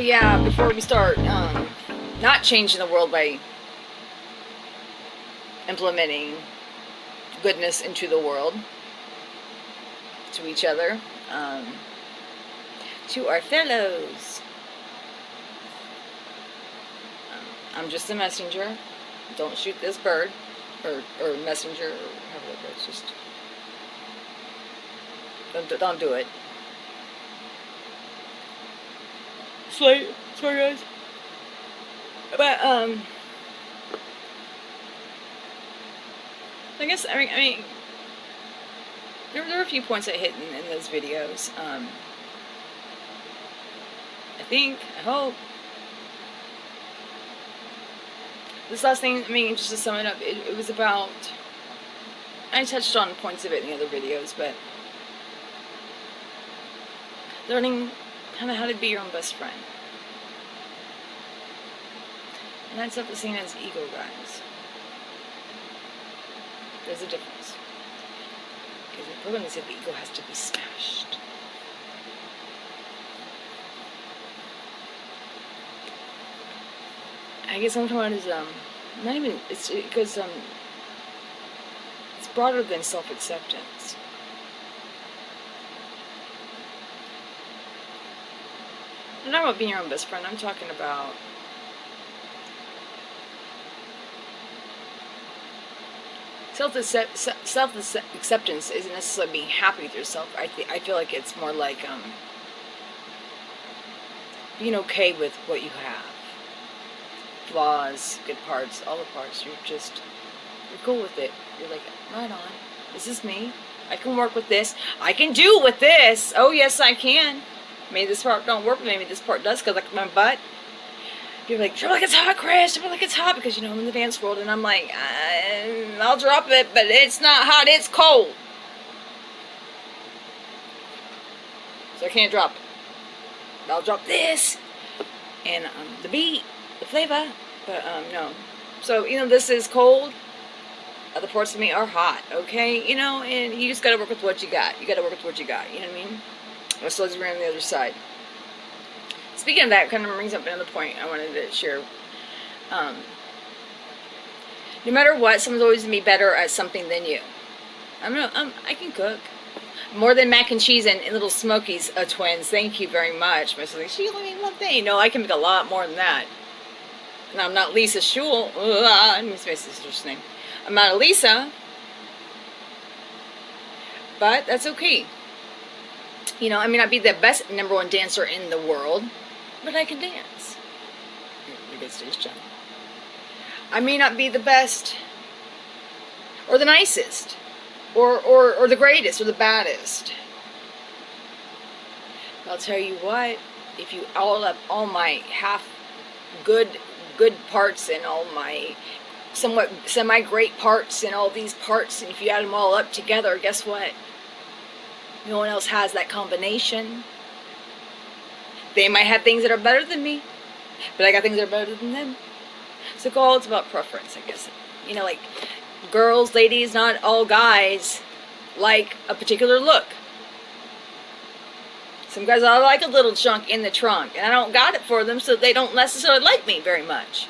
yeah, before we start not changing the world by implementing goodness into the world, to each other, to our fellows. I'm just a messenger. Don't shoot this bird, or messenger, or however that goes. Just don't do it. It's late. Sorry, guys. But I guess I mean there were a few points I hit in those videos. I hope. This last thing, just to sum it up, it was about, I touched on points of it in the other videos, but learning kind of how to be your own best friend. And that's not the same as ego, guys. There's a difference. Because the program said the ego has to be smashed. I guess what I'm talking about is not even, it's because it's broader than self-acceptance. I'm not about being your own best friend. I'm talking about self-acceptance isn't necessarily being happy with yourself. I feel like it's more like being okay with what you have. Flaws, good parts, all the parts. You're cool with it. You're like, right on. This is me. I can work with this. I can do with this. Oh yes, I can. Maybe this part don't work. Maybe this part does because like my butt. You're like, drop like it's hot, Chris. Drop like it's hot because I'm in the dance world and I'm like, I'll drop it, but it's not hot. It's cold. So I can't drop it. I'll drop this and the beat. The flavor, but no. So this is cold. Other parts of me are hot. Okay, and you just gotta work with what you got. You gotta work with what you got. You know what I mean? Or so as we're on the other side. Speaking of that, kind of brings up another point I wanted to share. No matter what, someone's always gonna be better at something than you. I can cook. More than mac and cheese and little Smokies twins. Thank you very much. My sister's like, she only made one thing. No, I can make a lot more than that. And I'm not Lisa Schul. I miss my sister's name. I'm not a Lisa. But that's okay. I may not be the best #1 dancer in the world, but I can dance. I may not be the best or the nicest or the greatest or the baddest. But I'll tell you what, if you all up all my half good parts and all my somewhat semi-great parts and all these parts, and if you add them all up together, guess what? No one else has that combination. They might have things that are better than me, but I got things that are better than them. So it's about preference, I guess. Like girls, ladies, not all guys like a particular look. Some guys, I like a little junk in the trunk, and I don't got it for them, so they don't necessarily like me very much.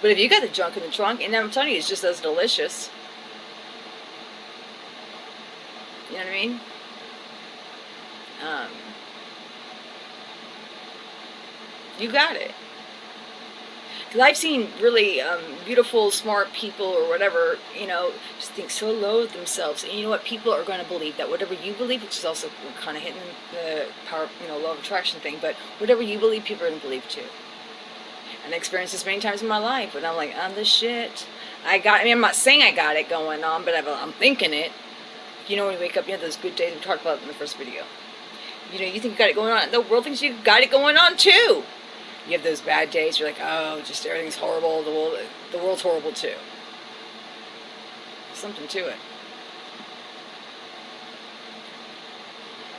But if you got the junk in the trunk, and I'm telling you, it's just as delicious. You know what I mean? You got it. Because I've seen really beautiful, smart people or whatever, just think so low of themselves. And you know what? People are going to believe that whatever you believe, which is also kind of hitting the power, law of attraction thing, but whatever you believe, people are going to believe too. And I experienced this many times in my life, but I'm like, I'm the shit. I'm not saying I got it going on, but I'm thinking it. When you wake up, you have those good days we talked about in the first video. You think you got it going on. The world thinks you got it going on too. You have those bad days, you're like, oh, just everything's horrible, the world's horrible too. There's something to it.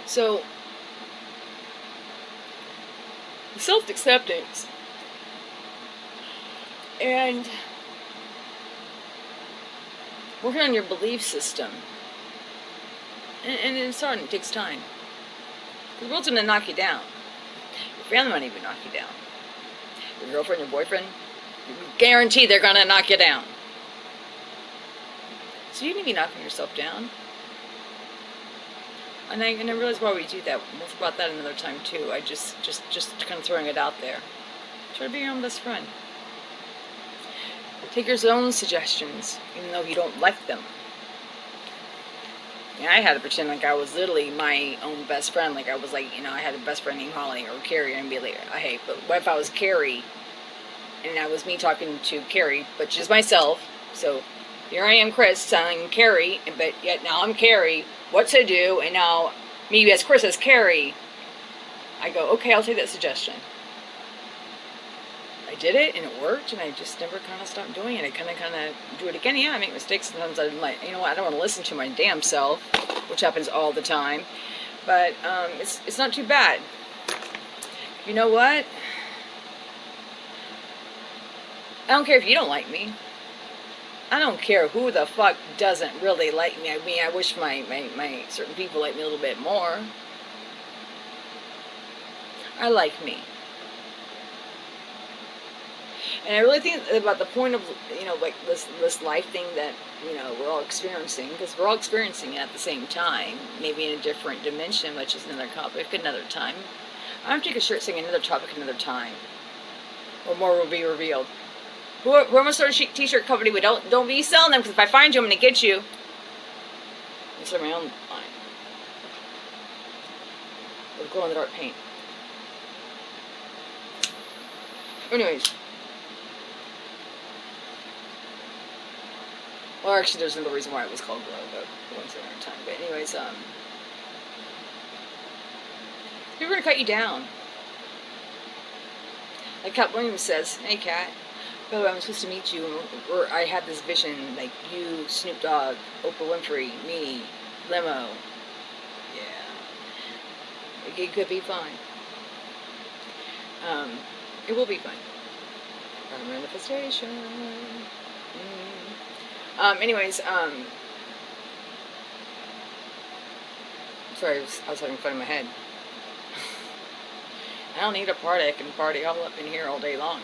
So, self-acceptance and working on your belief system, and it's hard and it takes time. The world's going to knock you down. Your family might even knock you down. Your girlfriend, your boyfriend, guarantee they're gonna knock you down. So you need to be knocking yourself down. And I realize why we do that. We'll talk about that another time too. I just kind of throwing it out there. Try to be your own best friend. Take your own suggestions, even though you don't like them. Yeah, I had to pretend like I was literally my own best friend. Like I was like, I had a best friend named Holly or Carrie, and I'd be like, hey, but what if I was Carrie, and I was me talking to Carrie, but just myself? So here I am, Chris, telling Carrie, but yet now I'm Carrie, what to do, and now me as Chris as Carrie, I go, okay, I'll take that suggestion. I did it, and it worked, and I just never kind of stopped doing it. I kind of do it again. Yeah, I make mistakes. Sometimes I'm like, you know what, I don't want to listen to my damn self, which happens all the time. But it's not too bad. You know what? I don't care if you don't like me. I don't care who the fuck doesn't really like me. I mean, I wish my certain people like me a little bit more. I like me. And I really think about the point of, like this life thing that, we're all experiencing, because we're all experiencing it at the same time, maybe in a different dimension, which is another topic, another time. I'm going to take a shirt saying another topic, another time. Or more will be revealed. Who I'm going to start a t-shirt company with, don't be selling them, because if I find you, I'm going to get you. I start my own line. With glow-in-the-dark paint. Anyways. Well, actually, there's another reason why it was called Glow, but once another time. But anyways, people are gonna cut you down. Like Cat Williams says, "Hey, Cat, by the way, I'm supposed to meet you, or I had this vision, like you, Snoop Dogg, Oprah Winfrey, me, Limo. Yeah, it could be fun. It will be fun. Manifestation." Anyways, sorry, I was having fun in my head. I don't need a party. I can party all up in here all day long.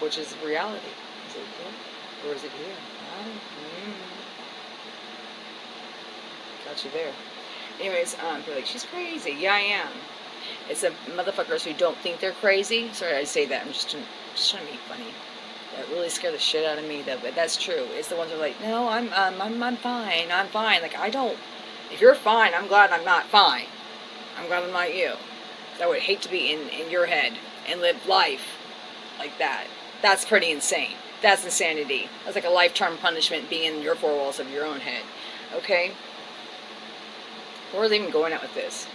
Which is reality. Is it here? Or is it here? Got you there. Anyways, they're like, she's crazy. Yeah, I am. It's the motherfuckers who don't think they're crazy. Sorry, I say that. I'm just trying to be funny. That really scared the shit out of me. That's true. It's the ones who are like, no, I'm fine. I'm fine. Like, I don't. If you're fine, I'm glad I'm not fine. I'm glad I'm not you. I would hate to be in your head and live life like that. That's pretty insane. That's insanity. That's like a lifetime punishment being in your four walls of your own head. Okay? Where are they even going at with this?